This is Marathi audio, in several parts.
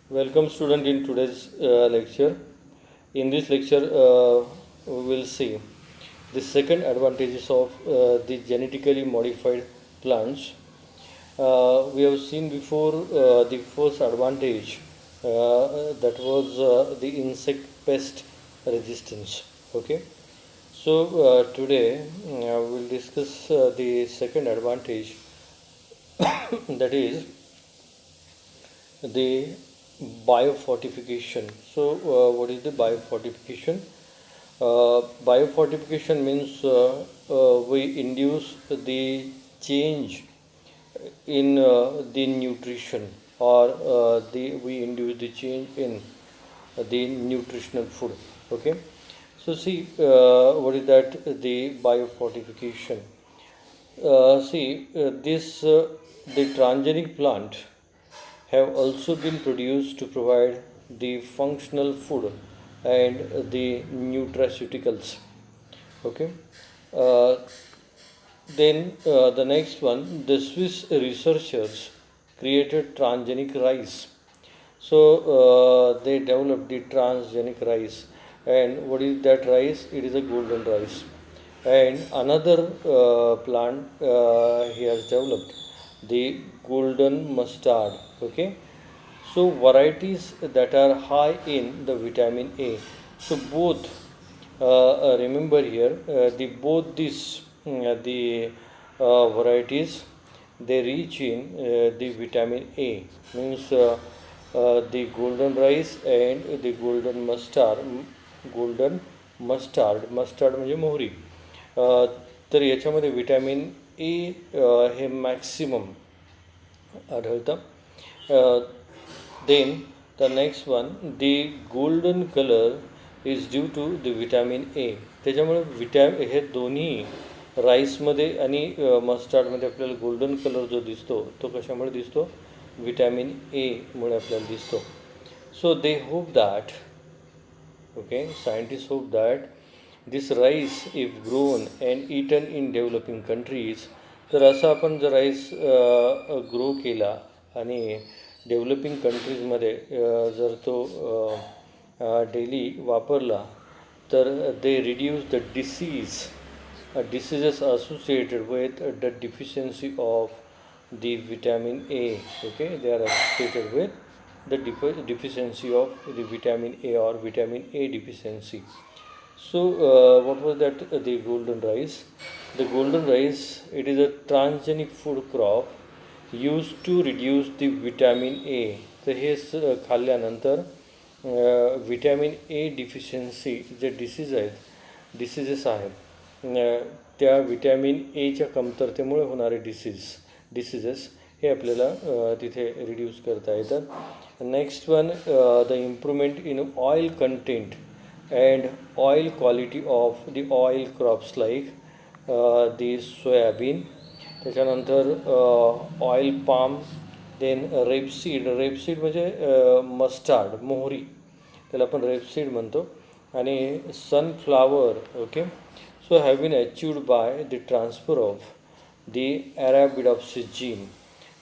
Welcome student in today's lecture. In this lecture, we will see the second advantages of the genetically modified plants. We have seen before the first advantage that was the insect pest resistance. Okay. So today we will discuss the second advantage that is the biofortification. So, what is the biofortification? Biofortification means we induce the change in the nutrition, or we induce the change in the nutritional food. Okay. So, see, what is that? The biofortification. This the transgenic plant have also been produced to provide the functional food and the nutraceuticals. Okay. Uh, then the next one, the Swiss researchers created transgenic rice. So they developed the transgenic rice. And what is that rice? It is a golden rice. And another plant he has developed, the golden mustard. Okay. So varieties that are high in the vitamin A. So both remember here the both these the varieties, they reach in the vitamin A, means the golden rice and the golden mustard म्हणजे मोहरी. तर याच्यामध्ये विटॅमिन ए हे मॅक्सिमम आढळतं. Then the next one, the golden color is due to the vitamin A. त्याच्यामुळे हे दोन्ही राईसमध्ये आणि मस्टार्डमध्ये आपल्याला गोल्डन कलर जो दिसतो तो कशामुळे दिसतो? विटॅमिन ए मुळे आपल्याला दिसतो. So they hope that, okay, scientists hope that this rice, if grown and eaten in developing countries, तर असं आपण जर राईस ग्रो केला आणि डेव्हलपिंग कंट्रीजमध्ये जर तो डेली वापरला तर they reduce the diseases associated with the deficiency of the vitamin A. Okay, they are associated with the deficiency of the vitamin A or vitamin A deficiency. So, what was that? The golden rice. The golden rice, it is a transgenic food crop used to reduce the vitamin A. तर हे खाल्ल्यानंतर विटॅमिन ए डिफिशियन्सी जे डिसीजेस आहेत त्या विटॅमिन एच्या कमतरतेमुळे होणारे डिसीजेस हे आपल्याला तिथे रिड्यूस करता येतात. Next one, the improvement in oil content and oil quality of the oil crops like the soybean. त्याच्यानंतर ऑइल पाम, देन रेपसीड म्हणजे मस्टार्ड मोहरी, त्याला आपण रेपसीड म्हणतो, आणि sunflower. Okay. So have been achieved by the transfer of the arabidopsis gene.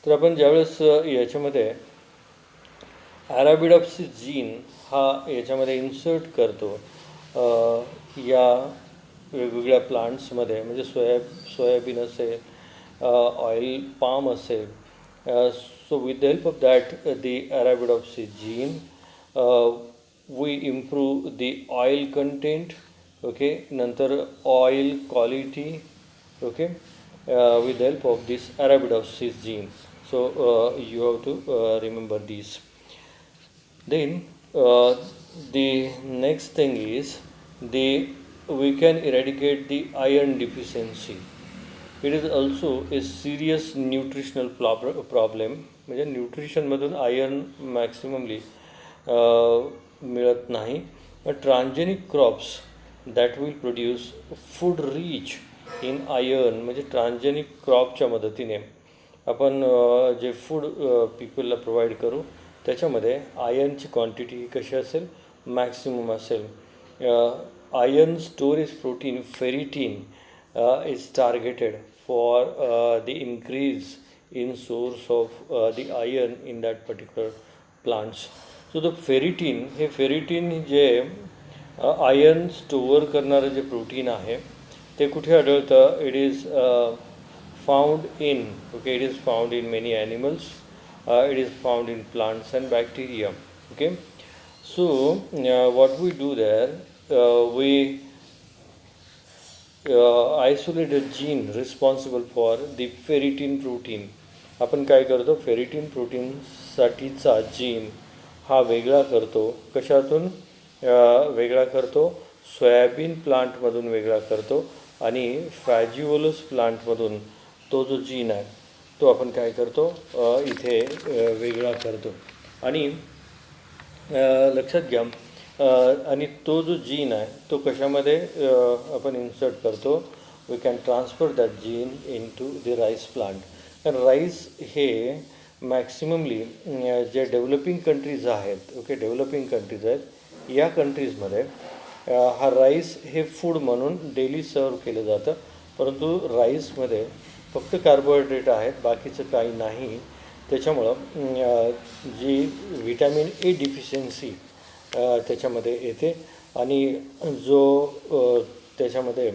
तर आपण ज्यावेळेस याच्यामध्ये ॲराबिडॉप्सिस जीन हा याच्यामध्ये इन्सर्ट करतो या वेगवेगळ्या प्लांट्समध्ये, म्हणजे सोयाबीन असेल, ऑइल पाम असेल. So with the help of that, the Arabidopsis gene, we improve the oil content. Okay, नंतर oil quality. Okay, with the help of this Arabidopsis gene. So you have to remember these. Then the next thing is we can eradicate the iron deficiency. It is also a serious nutritional problem. म्हणजे न्यूट्रिशनमधून आयर्न मॅक्सिममली मिळत नाही. But transgenic crops that will produce food rich in iron, म्हणजे ट्रान्जेनिक क्रॉपच्या मदतीने आपण जे फूड पीपलला प्रोव्हाइड करू त्याच्यामध्ये आयर्नची क्वांटिटी कशी असेल? मॅक्सिमम असेल. Iron storage protein ferritin is targeted for the increase in source of the iron in that particular plants. So the ferritin, हे फेरिटीन जे आयर्न स्टोअर करणारं जे प्रोटीन आहे ते कुठे आढळतं? It is found in, okay, it is found in many animals, it is found in plants and bacteria. Okay, so what we do there, we isolate a gene responsible for the ferritin protein. आपण काय करतो? फेरिटीन प्रोटीनसाठीचा जीन हा वेगळा करतो. कशातून वेगळा करतो? सोयाबीन प्लांटमधून वेगळा करतो आणि फॅजिओलस प्लांटमधून तो जो जीन आहे तो आपण काय करतो? इथे वेगळा करतो. आणि लक्षात घ्या, आणि तो जो जीन आहे तो कशामध्ये आपण इन्सर्ट करतो? We can transfer that gene into the rice plant. कारण राईस हे मॅक्सिममली जे डेव्हलपिंग कंट्रीज आहेत, ओके, डेव्हलपिंग कंट्रीज आहेत, या कंट्रीजमध्ये हा राईस हे फूड म्हणून डेली सर्व केलं जातं. परंतु राईसमध्ये फक्त कार्बोहायड्रेट आहेत, बाकीचं काही नाही. त्याच्यामुळं जी व्हिटॅमिन ए डिफिशियन्सी त्याच्यामध्ये येते आणि जो त्याच्यामध्ये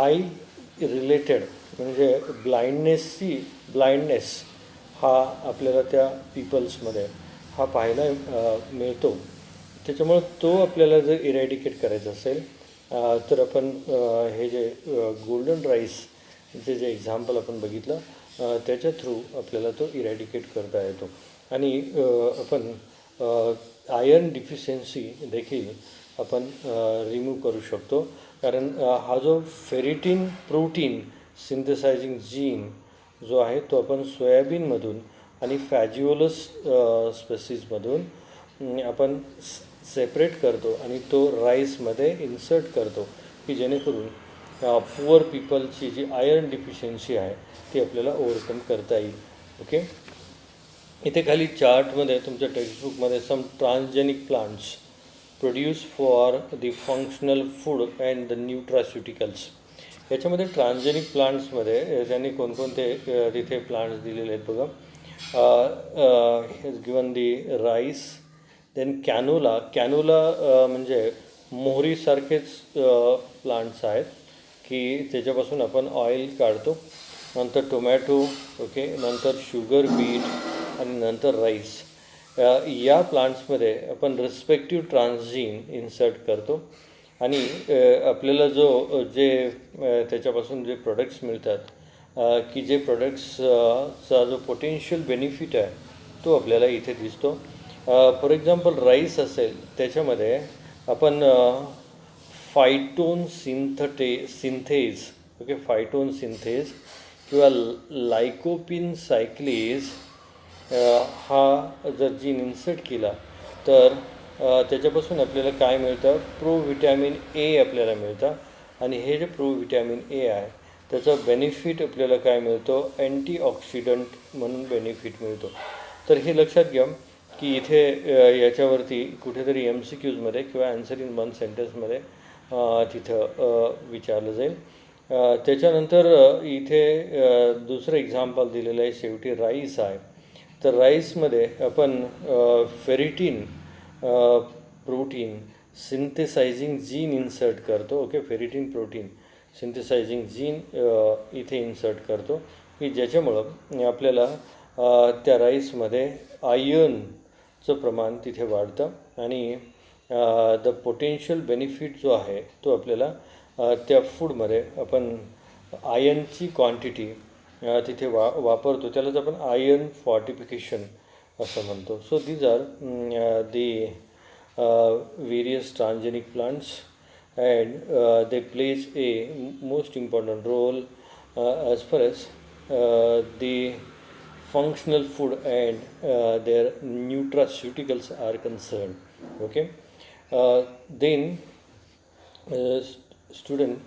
आय रिलेटेड म्हणजे ब्लाइंडनेस हा आपल्याला त्या पीपल्समध्ये हा पाहायला मिळतो. त्याच्यामुळं तो आपल्याला जर इरॅडिकेट करायचा असेल तर आपण हे जे गोल्डन राईसचे जे एक्झाम्पल आपण बघितलं त्याच्या थ्रू आपल्याला तो इरॅडिकेट करता येतो. आणि आपण आयर्न डिफिशियन्सी देखील आपण रिमूव्ह करू शकतो. कारण हा जो फेरिटीन प्रोटीन सिंथेसायझिंग जीन जो आहे तो आपण सोयाबीनमधून आणि फॅजिओलस स्पेसीजमधून आपण सेपरेट करतो आणि तो राईसमध्ये इन्सर्ट करतो की जेणेकरून पुअर पीपलची जी आयर्न डिफिशियन्सी आहे ती आपल्याला ओव्हरकम करता येईल. ओके, इथे खाली चार्टमध्ये तुमच्या टेक्स्टबुकमध्ये some transgenic plants produce for the functional food and the nutraceuticals. याच्यामध्ये ट्रान्सजेनिक प्लांट्समध्ये त्यांनी कोणकोणते तिथे प्लांट्स दिलेले आहेत बघा. Has given the rice, then canola म्हणजे मोहरीसारखेच प्लांट्स आहेत की त्याच्यापासून आपण ऑइल काढतो. नंतर टोमॅटो, ओके, नंतर शुगर बीट आणि नंतर राईस. या प्लांट्समध्ये आपण रिस्पेक्टिव्ह ट्रान्सजीन इन्सर्ट करतो आणि आपल्याला जे त्याच्यापासून जे प्रोडक्ट्स मिळतात की जे प्रोडक्ट्सचा जो पोटेन्शियल बेनिफिट आहे तो आपल्याला इथे दिसतो. फॉर एक्झाम्पल राईस असेल त्याच्यामध्ये आपण सिंथेज, ओके, फायटोन सिंथेज किंवा लायकोपिन सायक्लेज हा जर जीन इन्सर्ट केला तर त्याच्यापासून आपल्याला काय मिळतं? प्रोव्हिटॅमिन ए आपल्याला मिळतं. आणि हे जे प्रोव्हिटॅमिन ए आहे त्याचा बेनिफिट आपल्याला काय मिळतो? अँटीऑक्सिडंट म्हणून बेनिफिट मिळतो. तर हे लक्षात घ्या की इथे याच्यावरती कुठेतरी MCQजमध्ये किंवा आन्सर इन 1 सेंटेन्समध्ये तिथं विचारलं जाईल. त्याच्यानंतर इथे दुसरं एक्झाम्पल दिलेलं आहे. शेवटी राईस आहे, तर राईसमध्ये आपण फेरिटीन प्रोटीन सिंथेसायझिंग जीन इन्सर्ट करतो. ओके, फेरिटीन प्रोटीन सिंथेसायझिंग जीन इथे इन्सर्ट करतो की ज्याच्यामुळं आपल्याला त्या राईसमध्ये आयर्नचं प्रमाण तिथे वाढतं आणि द पोटेन्शियल बेनिफिट जो आहे तो आपल्याला त्या फूडमध्ये आपण आयर्नची क्वांटिटी तिथे वापरतो. त्यालाच आपण आयर्न फॉर्टिफिकेशन असं म्हणतो. So these are the various transgenic plants and they plays a most important role as far as the functional food and their nutraceuticals are concerned. Okay, then student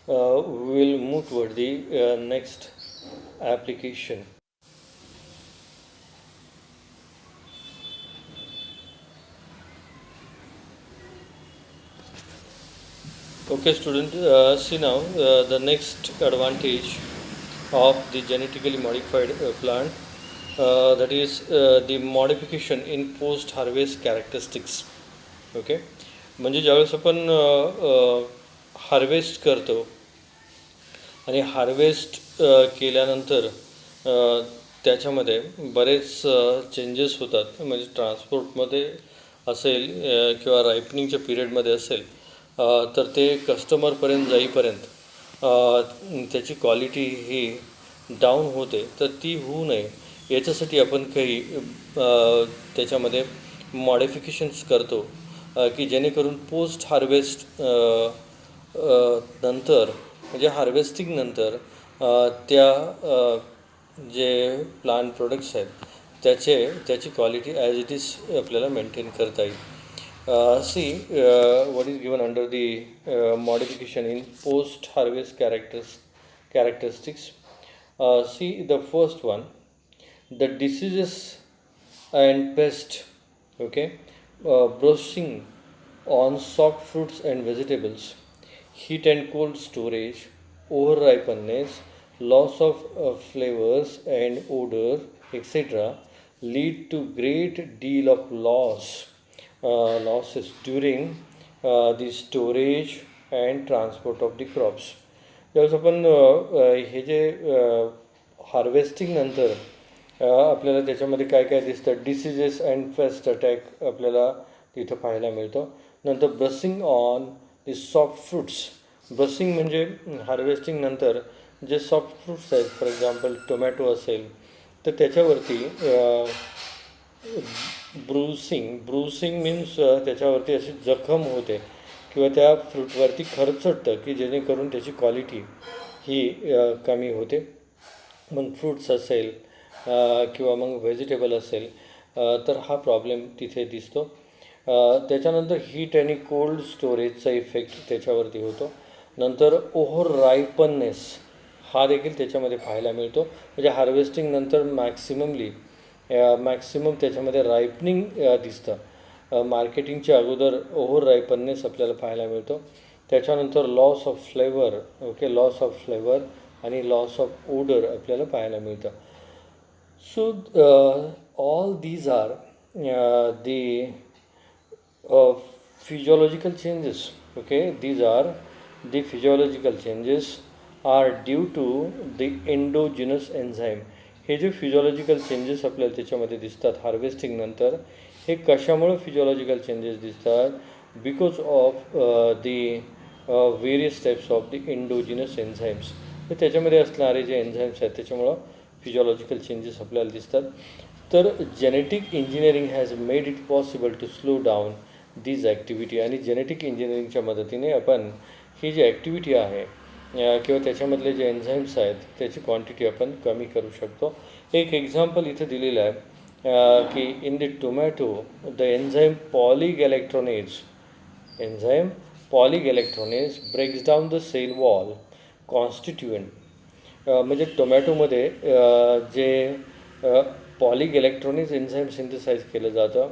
will move toward the next application. Okay student, see now the next advantage of the genetically modified plant that is the modification in post harvest characteristics. Okay, म्हणजे ज्यावेळेस आपण हार्वेस्ट करतो आणि हार्वेस्ट केल्यानंतर त्याच्यामध्ये बरेच चेंजेस होतात, म्हणजे ट्रान्सपोर्टमध्ये असेल किंवा रायपनिंगच्या पिरियडमध्ये असेल, तर ते कस्टमरपर्यंत जाईपर्यंत त्याची क्वालिटी ही डाऊन होते. तर ती होऊ नये याच्यासाठी आपण काही त्याच्यामध्ये मॉडिफिकेशन्स करतो, की जेणेकरून पोस्ट हार्वेस्ट नंतर, म्हणजे हार्वेस्टिंग नंतर त्या जे प्लांट प्रोडक्ट्स आहेत त्याची क्वालिटी ॲज इट इज आपल्याला मेंटेन करता येईल. See what is given under the modification in post harvest characteristics. See the first one, the diseases and pest, okay, brushing on soft fruits and vegetables, heat and cold storage, over ripenness, loss of flavors and odor, etc., lead to great deal of losses during the storage and transport of the crops. ज्यावेळेस आपण हे जे हार्वेस्टिंग नंतर आपल्याला त्याच्यामध्ये काय काय दिसतं, डिसीजेस अँड पेस्ट अटॅक आपल्याला तिथं पाहायला मिळतं. नंतर brushing on the soft fruits. Brushing म्हणजे हार्वेस्टिंग नंतर जे सॉफ्ट फ्रूट्स आहेत, फॉर एक्झाम्पल टोमॅटो असेल तर त्याच्यावरती ब्रूसिंग मीन्स त्याच्यावरती अशी जखम होते किंवा त्या फ्रूटवरती खरचटतं, की जेणेकरून त्याची क्वालिटी ही कमी होते. मग फ्रूट्स असेल किंवा मग व्हेजिटेबल असेल तर हा प्रॉब्लेम तिथे दिसतो. त्याच्यानंतर हीट आणि कोल्ड स्टोरेजचा इफेक्ट त्याच्यावरती होतो. नंतर ओव्हर रायपननेस हा देखील त्याच्यामध्ये पाहायला मिळतो. म्हणजे हार्वेस्टिंग नंतर मॅक्सिमम त्याच्यामध्ये रायपनिंग दिसतं. मार्केटिंगच्या अगोदर ओव्हर रायपननेस आपल्याला पाहायला मिळतो. त्याच्यानंतर loss of flavour, okay, loss of flavour आणि लॉस ऑफ ओडर आपल्याला पाहायला मिळतं. So all these are the physiological changes. Okay, these are the physiological changes are due to the endogenous enzyme. हे जे फिजिओलॉजिकल चेंजेस आपल्याला त्याच्यामध्ये दिसतात हार्वेस्टिंग नंतर, हे कशामुळे फिजिओलॉजिकल चेंजेस दिसतात? Because of the various types of the endogenous enzymes. तर त्याच्यामध्ये असणारे जे एन्झाईम्स आहेत त्याच्यामुळं फिजिओलॉजिकल चेंजेस आपल्याला दिसतात. तर genetic engineering has made it possible to slow down these activity. आणि जेनेटिक इंजिनिअरिंगच्या मदतीने आपण ही जी ॲक्टिव्हिटी आहे किंवा त्याच्यामधले जे एन्झाईम्स आहेत त्याची क्वांटिटी आपण कमी करू शकतो. एक एक्झाम्पल इथं दिलेलं आहे की in the tomato the enzyme polygalacturonase breaks down the cell wall constituent. म्हणजे टोमॅटोमध्ये जे पॉलीगॅलेक्ट्रॉनेज एन्झाईम सिंथेसाइज केलं जातं,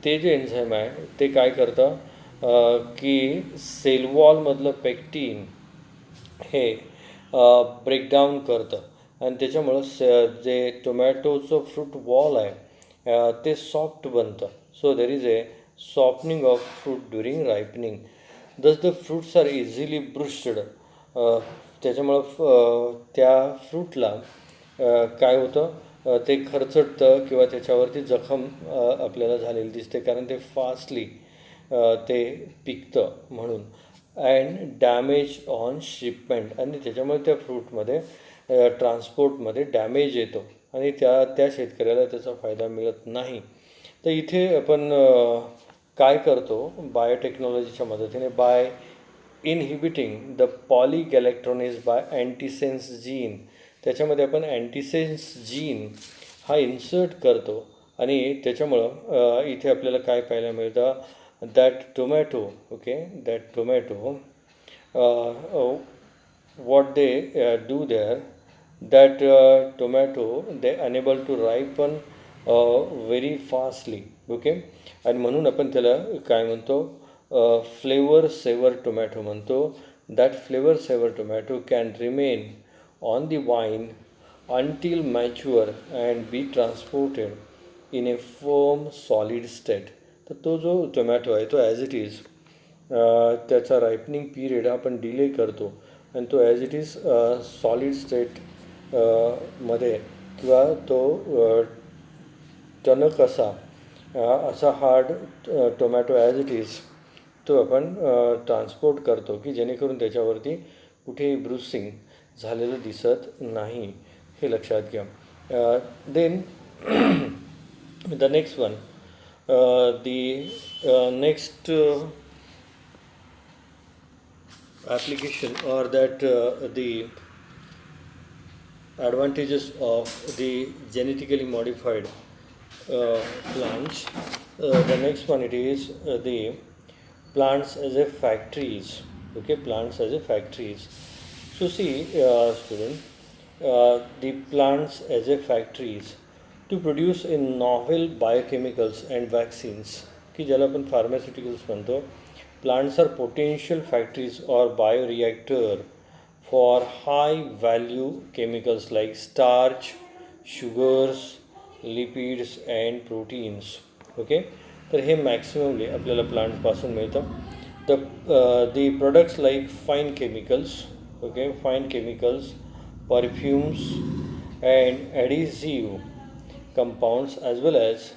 ते जे एन्झाईम आहे ते काय करतं की सेल वॉलमधलं पेक्टीन हे ब्रेकडाऊन करतं आणि त्याच्यामुळं जे टोमॅटोचं फ्रूट वॉल आहे ते सॉफ्ट बनतं. So there is a softening of fruit during ripening. दस द फ्रूट्स आर इझिली ब्रुश्ड. त्याच्यामुळं त्या फ्रूटला काय होतं, ते खरचटतं किंवा त्याच्यावरती जखम आपल्याला झालेली दिसते, कारण ते फास्टली ते पिकतं म्हणून. And damage on shipment. आणि त्याच्यामुळे त्या फ्रूटमध्ये ट्रान्सपोर्टमध्ये डॅमेज येतो आणि त्या शेतकऱ्याला त्याचा फायदा मिळत नाही. तर इथे आपण काय करतो बायोटेक्नॉलॉजीच्या मदतीने, by inhibiting the polygalacturonase by antisense gene. त्याच्यामध्ये आपण अँटीसेन्स जीन हा इन्सर्ट करतो आणि त्याच्यामुळं इथे आपल्याला काय पाहायला मिळतं, that tomato, what they do there, that tomato they unable to ripen very fastly. Okay, आणि म्हणून आपण त्याला काय म्हणतो, फ्लेवर सेवर टोमॅटो म्हणतो. That flavour saver tomato can remain on the vine until mature and be transported in a firm solid state. तर तो जो टोमॅटो आहे तो ॲज इट इज त्याचा रायपनिंग पिरियड आपण डिले करतो आणि तो as it is solid state मध्ये किंवा तो टणक असा hard tomato as it is तो आपण ट्रान्सपोर्ट करतो की जेणेकरून त्याच्यावरती कुठेही ब्रुसिंग झालेलं दिसत नाही, हे लक्षात घ्या. Then the next one, next application or that the advantages of the genetically modified plants. The next one it is the plants as a factories. Okay, plants as a factories. So see, student, the plants as a factories to produce in novel biochemicals and vaccines की ज्याला आपण फार्मास्युटिकल्स म्हणतो. Plants are potential factories or bioreactor for high value chemicals like starch, sugars, lipids and proteins. Okay, तर हे मॅक्सिममली आपल्याला प्लांट्सपासून मिळतं. The products like fine chemicals, okay, fine chemicals, perfumes and adhesive compounds as well as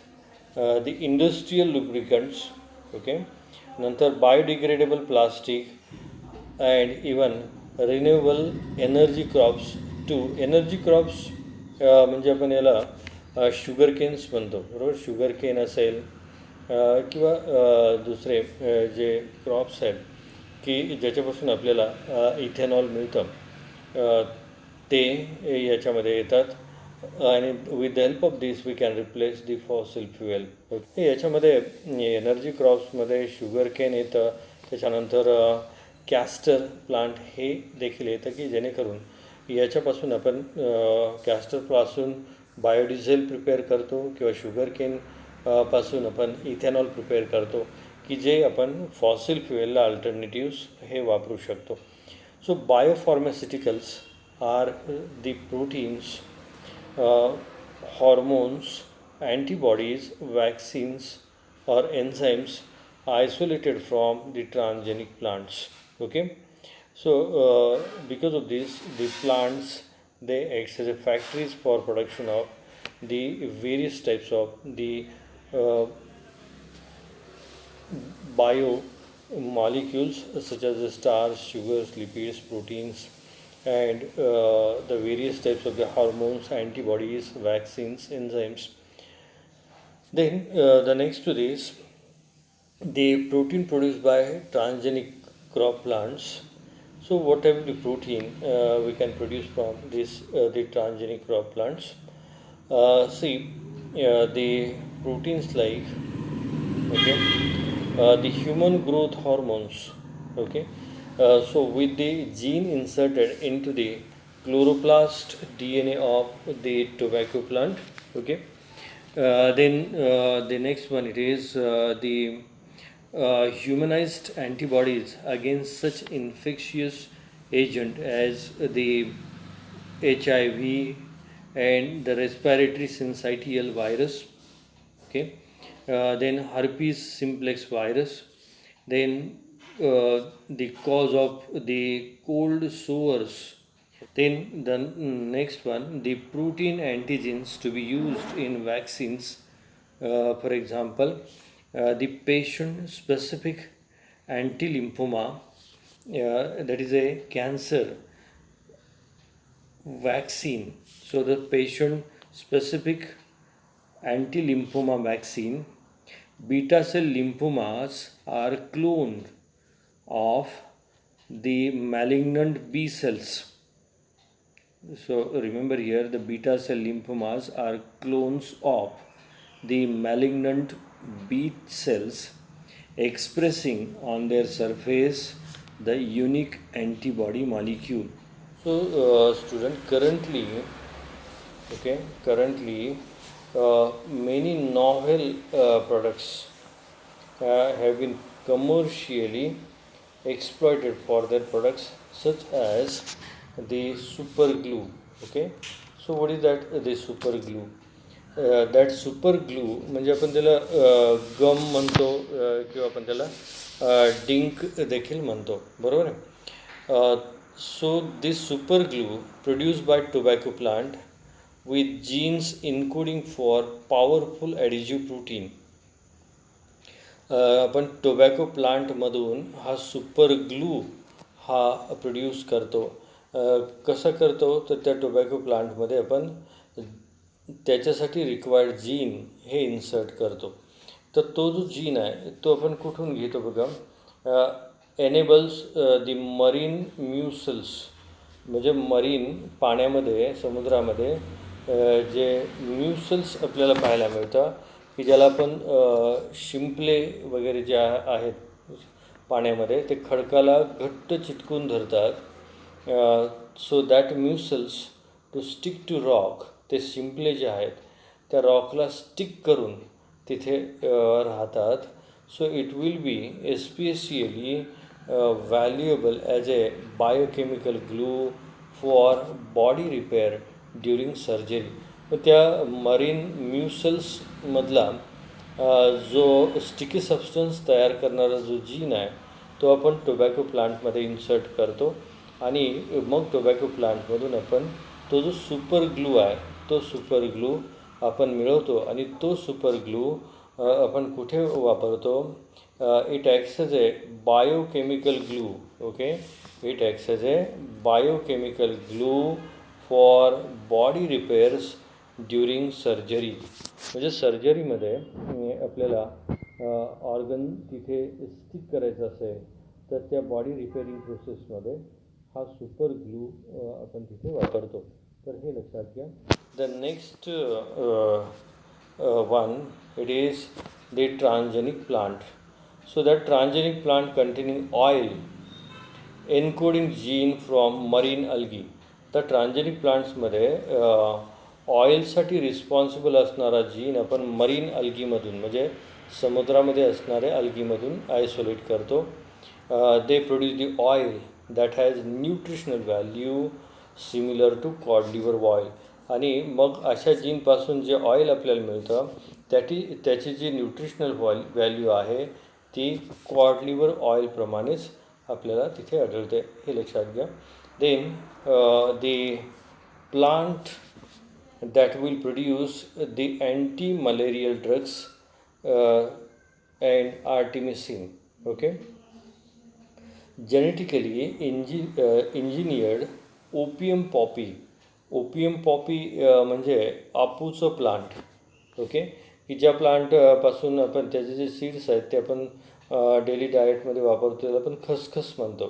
the industrial lubricants, okay, नंतर biodegradable plastic and even renewable energy crops too. Energy crops म्हणजे आपण याला शुगर केन्स म्हणतो, बरोबर. शुगर केन असेल किंवा दुसरे जे क्रॉप्स आहेत की ज्याच्यापासून आपल्याला इथेनॉल मिळतं, ते याच्यामध्ये येतात आणि with the help of this we can replace the fossil fuel. याच्यामध्ये एनर्जी क्रॉप्समध्ये शुगर केन येतं, त्याच्यानंतर कॅस्टर प्लांट हे देखील येतं की जेणेकरून याच्यापासून आपण कॅस्टरपासून बायोडिझेल प्रिपेअर करतो किंवा शुगर केन पासून आपण इथेनॉल प्रिपेअर करतो की जे आपण फॉसिल फ्युएलला अल्टरनेटिव्स हे वापरू शकतो. So biopharmaceuticals are the proteins, hormones, antibodies, vaccines or enzymes isolated from the transgenic plants. Okay, so because of this, the plants, they act as a factories for production of the various types of the biomolecules such as the starch, sugars, lipids, proteins and the various types of the hormones, antibodies, vaccines, enzymes. Then the next to this, the protein produced by transgenic crop plants. So what type of the protein we can produce from this the transgenic crop plants? See, the proteins like, okay, the human growth hormones, okay. So with the gene inserted into the chloroplast DNA of the tobacco plant, okay. Then the next one it is the humanized antibodies against such infectious agent as the HIV and the respiratory syncytial virus, okay. Then herpes simplex virus. Then the cause of the cold sores. Then the next one, the protein antigens to be used in vaccines. For example, the patient specific anti-lymphoma, that is a cancer vaccine. So the patient specific anti-lymphoma vaccine. Beta cell lymphomas are cloned of the malignant B cells. So remember here, the beta cell lymphomas are clones of the malignant B cells expressing on their surface the unique antibody molecule. So student, currently many novel products have been commercially exploited for their products, such as the super glue, okay. So what is that this super glue? That super glue म्हणजे आपण त्याला गम म्हणतो किंवा आपण त्याला डिंक देखील म्हणतो, बरोबर आहे. So this super glue produce by tobacco plant with genes encoding for powerful adhesive protein. आपण टोबॅको प्लांटमधून हा सुपर ग्लू हा प्रोड्यूस करतो. कसा करतो तर त्या टोबॅको प्लांटमध्ये आपण त्याच्यासाठी रिक्वायर्ड जीन हे इन्सर्ट करतो. तर तो जो जीन आहे तो आपण कुठून घेतो बघा, एनेबल्स दी मरीन म्युसल्स, म्हणजे मरीन पाण्यामध्ये समुद्रामध्ये जे म्युसल्स आपल्याला पाहायला मिळतं की ज्याला आपण शिंपले वगैरे जे आहेत पाण्यामध्ये ते खडकाला घट्ट चिटकून धरतात. So that mussels to stick to rock, ते शिंपले जे आहेत त्या रॉकला स्टिक करून तिथे राहतात. So it will be especially valuable as a biochemical glue for body repair during surgery. तर त्या मरीन म्युसल्समधला जो स्टिकी सबस्टन्स तयार करणारा जो जीन आहे तो आपण टोबॅको प्लांटमध्ये इन्सर्ट करतो आणि मग टोबॅको प्लांटमधून आपण तो जो सुपर ग्लू आहे तो सुपर ग्लू आपण मिळवतो आणि तो सुपर ग्लू आपण कुठे वापरतो? It acts as a biochemical glue. Okay, it acts as a biochemical glue for body repairs during surgery. म्हणजे सर्जरीमध्ये आपल्याला ऑर्गन तिथे स्टिक करायचं असेल तर त्या बॉडी रिपेअरिंग प्रोसेसमध्ये हा सुपर ग्लू आपण तिथे वापरतो. तर हे लक्षात घ्या. The next one it is the transgenic plant. So that transgenic plant containing oil encoding gene from marine algae. तर ट्रान्सजेनिक प्लांट्समध्ये ऑइलसाठी रिस्पॉन्सिबल असणारा जीन आपण मरीन अल्गीमधून म्हणजे समुद्रामध्ये असणाऱ्या अल्गीमधून आयसोलेट करतो. They produce the oil that has nutritional value similar to cod liver oil. आणि मग अशा जीनपासून जे ऑइल आपल्याला मिळतं त्याची जी न्यूट्रिशनल व्हॅल्यू आहे ती कॉड लिव्हर ऑइलप्रमाणेच आपल्याला तिथे आढळते. हे लक्षात घ्या. Then the plant that will produce the anti-malarial drugs and artemisinin. Okay, genetically engineered opium poppy. Opium Poppy म्हणजे आपूचं प्लांट. ओके, की ज्या प्लांटपासून आपण त्याचे जे सीड्स आहेत ते आपण डेली डाएटमध्ये वापरतो त्याला आपण खसखस म्हणतो.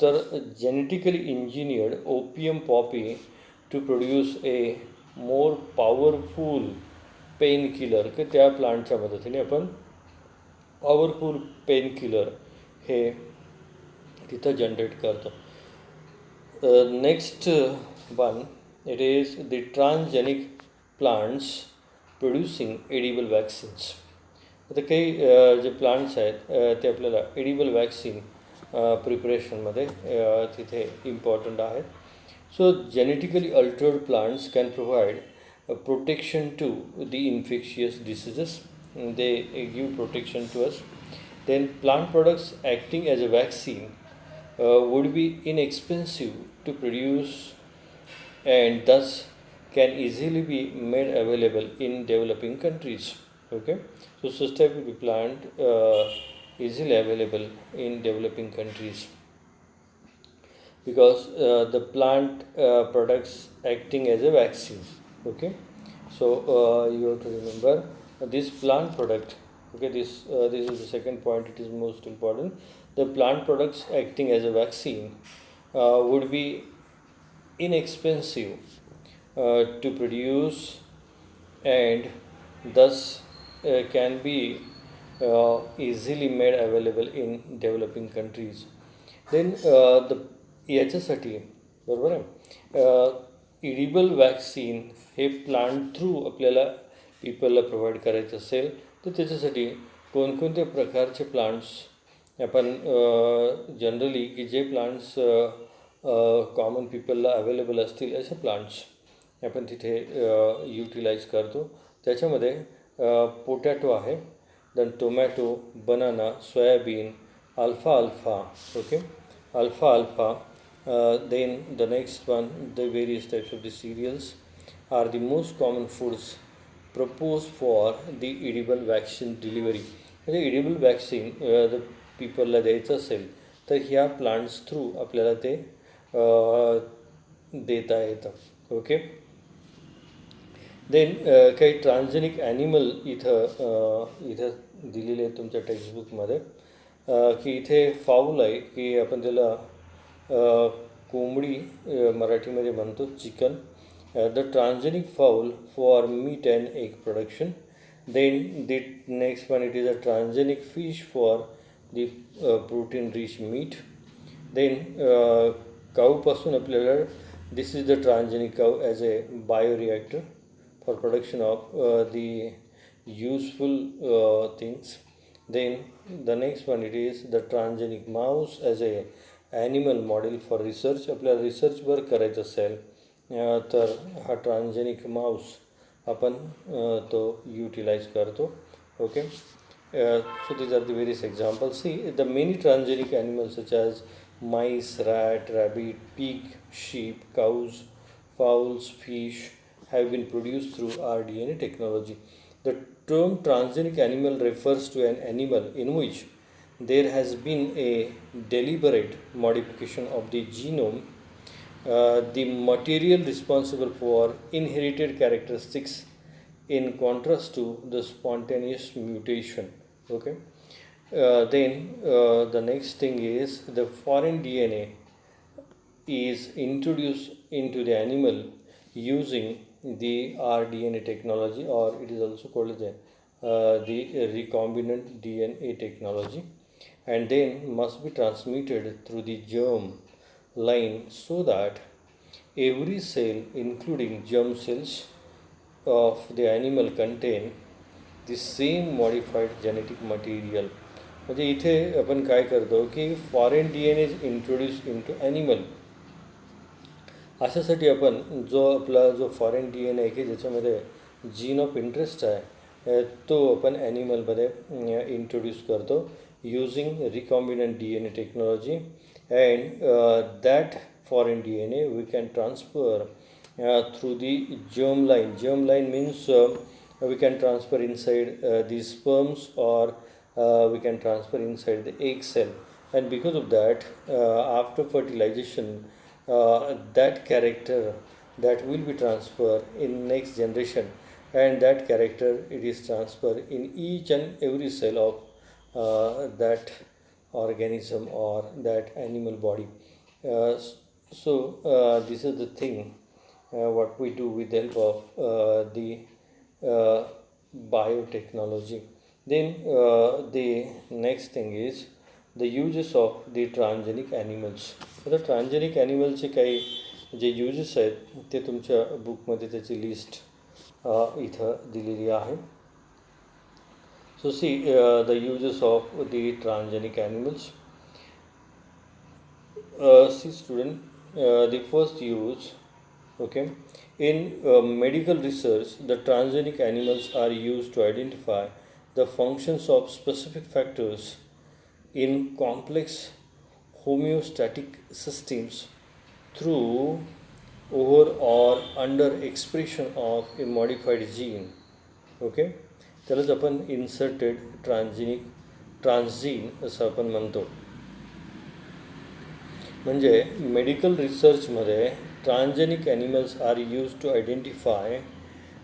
तर genetically engineered opium poppy to produce a more powerful pain killer, की त्या प्लांटच्या मदतीने आपण पॉवरफुल पेन किलर हे तिथं जनरेट करतो. Next one it is the transgenic plants producing edible vaccines. आता काही जे प्लांट्स आहेत ते आपल्याला एडिबल वॅक्सिन प्रिपरेशनमध्ये तिथे इम्पॉर्टंट आहेत. So genetically altered plants can provide protection to the infectious diseases. They give protection to us. Then plant products acting as a vaccine would be inexpensive to produce and thus can easily be made available in developing countries. Okay, so such type of plant easily available in developing countries because the plant products acting as a vaccine. Okay, so you have to remember this plant product. Okay, this is the second point. It is most important. The plant products acting as a vaccine would be inexpensive to produce and thus can be easily made available in developing countries. Then याच्यासाठी बरोबर आहे इडिबल वॅक्सिन हे प्लांट थ्रू आपल्याला पीपलला प्रोव्हाइड करायचं असेल तर त्याच्यासाठी कोणकोणत्या प्रकारचे प्लांट्स आपण जनरली की जे प्लांट्स कॉमन पीपलला अवेलेबल असतील असे प्लांट्स आपण तिथे युटिलाइज करतो. त्याच्यामध्ये पोटॅटो आहे, then tomato, banana, soybean, alpha, okay, alpha. Then the next one, the various types of the cereals are the most common foods proposed for the edible vaccine delivery. म्हणजे edible vaccine the पीपलला द्यायचं असेल तर ह्या प्लांट्स थ्रू आपल्याला ते देता येतं. ओके. देन काही ट्रान्सजेनिक ॲनिमल इथं दिलेले आहेत तुमच्या टेक्स्टबुकमध्ये, की इथे फाऊल आहे, की आपण त्याला कोंबडी मराठीमध्ये म्हणतो, chicken. The transgenic fowl for meat and egg production. Then the next one, it is a transgenic fish for the protein rich meat. Then काऊपासून आपल्याला, this is the transgenic cow as a bioreactor for production of the useful things. Then the next one, it is the transgenic mouse as a animal model for research. आपल्याला रिसर्च वर्क करायचं असेल तर हा ट्रान्सजेनिक माऊस आपण तो युटिलाइज करतो. Okay. So these are the various examples. See, the many transgenic animals such as mice, rat, rabbit, pig, sheep, cows, fowls, fish have been produced through rDNA technology. The term transgenic animal refers to an animal in which there has been a deliberate modification of the genome, the material responsible for inherited characteristics, in contrast to the spontaneous mutation. Okay. Then the next thing is the foreign DNA is introduced into the animal using the rDNA technology, or it is also called the recombinant DNA technology, and then must be transmitted through the germ line so that every cell, including germ cells of the animal, contain the same modified genetic material. म्हणजे इथे आपण काय करतो की foreign DNA is introduce into animal. अशासाठी आपण जो फॉरेन DNA आहे की ज्याच्यामध्ये जीन ऑफ इंटरेस्ट आहे तो आपण ॲनिमलमध्ये इंट्रोड्यूस करतो using recombinant DNA technology. And that foreign DNA we can transfer through the germ line. Germ line means we can transfer inside the sperms, or we can transfer inside the egg cell, and because of that after fertilization that character that will be transferred in next generation, and that character it is transferred in each and every cell of that organism or that animal body. So this is the thing what we do with the help of the biotechnology. Then the next thing is the uses of the transgenic animals. आता ट्रान्सजेनिक ॲनिमलचे काही जे युजेस आहेत ते तुमच्या बुकमध्ये त्याची लिस्ट इथं दिलेली आहे. So see the uses of the transgenic animals. See student, the first use, okay, in medical research the transgenic animals are used to identify the functions of specific factors in complex homeostatic systems through over or under expression of a modified gene. Okay. त्यालाच आपण इन्सर्टेड ट्रान्सजीन असं आपण म्हणतो. म्हणजे मेडिकल रिसर्चमध्ये transgenic animals are use to identify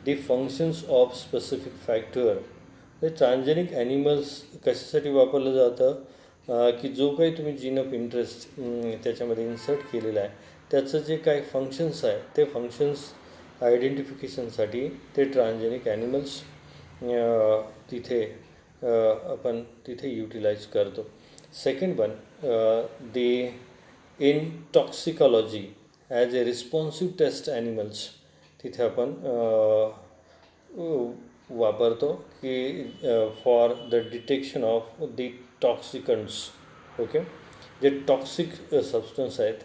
the functions of specific factor. हे ट्रान्सजेनिक ॲनिमल्स कशासाठी वापरलं जातं की जो काही तुम्ही जीन ऑफ इंटरेस्ट त्याच्यामध्ये इन्सर्ट केलेला आहे त्याचं जे काही फंक्शन्स आहे ते फंक्शन्स आयडेंटिफिकेशनसाठी ते ट्रान्सजेनिक ॲनिमल्स तिथे आपण तिथे युटिलाइज करतो. Second one, they in toxicology as a responsive test animals तिथे आपण वापरतो की for the detection of the toxicants. Okay. जे टॉक्सिक सबस्टन्स आहेत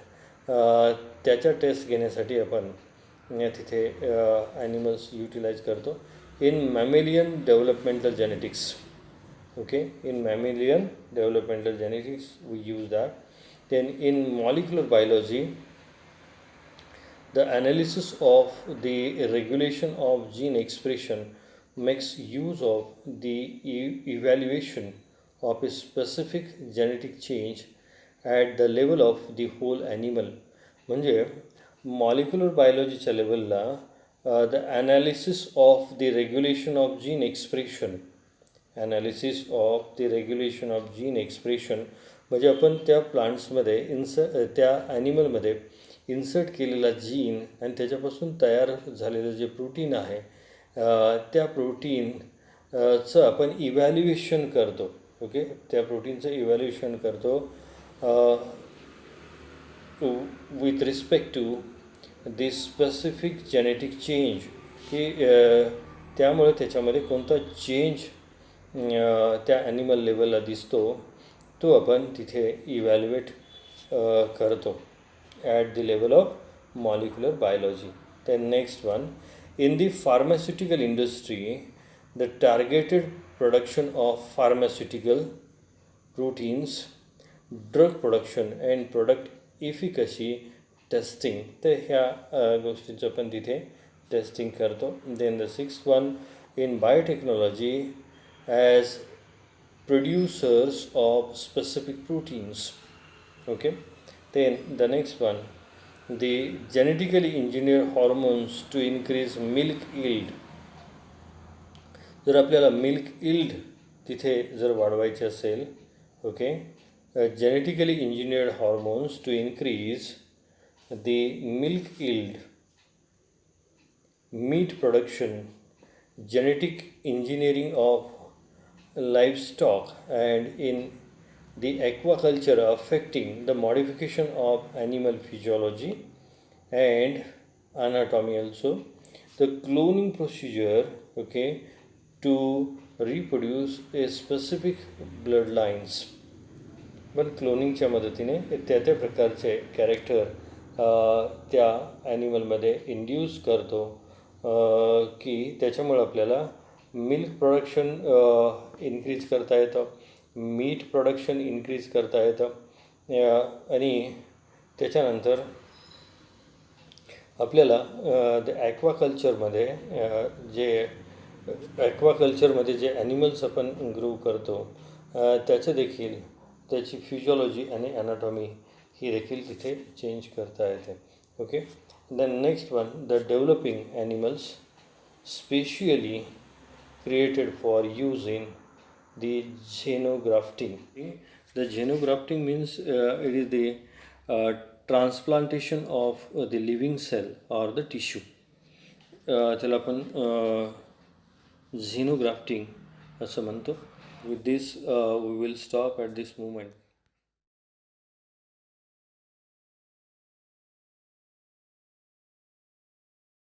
त्याच्या टेस्ट घेण्यासाठी आपण तिथे ॲनिमल्स युटिलाइज करतो. In mammalian developmental genetics, okay, in mammalian developmental genetics we use that. Then in molecular biology, the analysis of the regulation of gene expression makes use of the evaluation of a specific genetic change at the level of the whole animal. म्हणजे मॉलिक्युलर बायोलॉजीच्या लेवलला the analysis of the regulation of gene expression, analysis of the regulation of gene expression म्हणजे आपण त्या प्लांट्समध्ये त्या ॲनिमलमध्ये इन्सर्ट केलेला जीन आणि त्याच्यापासून तयार झालेलं जे प्रोटीन आहे त्या प्रोटीनचं आपण इव्हॅल्युएशन करतो. ओके, त्या प्रोटीनचं इव्हॅल्युएशन करतो with respect to this specific genetic change, की त्यामुळे त्याच्यामध्ये कोणता चेंज त्या ॲनिमल लेवलला दिसतो तो आपण तिथे इव्हॅल्युएट करतो at the level of molecular biology. then next one, in the pharmaceutical industry, the targeted production of pharmaceutical proteins, drug production and product efficacy testing, तर ह्या गोष्टींचं पण तिथे टेस्टिंग करतो. then the sixth one, in biotechnology, as producers of specific proteins. Okay, then the next one, the genetically engineered hormones to increase milk yield. जर आपल्याला मिल्क यील्ड तिथे जर वाढवायचे असेल, okay, genetically engineered hormones to increase the milk yield, meat production, genetic engineering of livestock, and in the aquaculture affecting the modification of animal physiology and anatomy also. The cloning procedure, okay, to reproduce a specific bloodlines. पण क्लोनिंगच्या मदतीने त्या त्या प्रकारचे कॅरेक्टर त्या ॲनिमलमध्ये इंड्यूस करतो की त्याच्यामुळे आपल्याला मिल्क प्रोडक्शन इन्क्रीज करता येतं, मीट प्रोडक्शन इन्क्रीज करता येतं आणि त्याच्यानंतर आपल्याला ॲक्वाकल्चरमध्ये जे ॲनिमल्स आपण ग्रो करतो त्याचं देखील त्याची फिजिओलॉजी आणि ॲनाटॉमी ही देखील तिथे चेंज करता येते. Okay, then next one, the developing animals specially created for use in the xenografting. The xenografting means it is the transplantation of the living cell or the tissue. त्याला आपण xenografting असं म्हणतो. With this we will stop at this moment.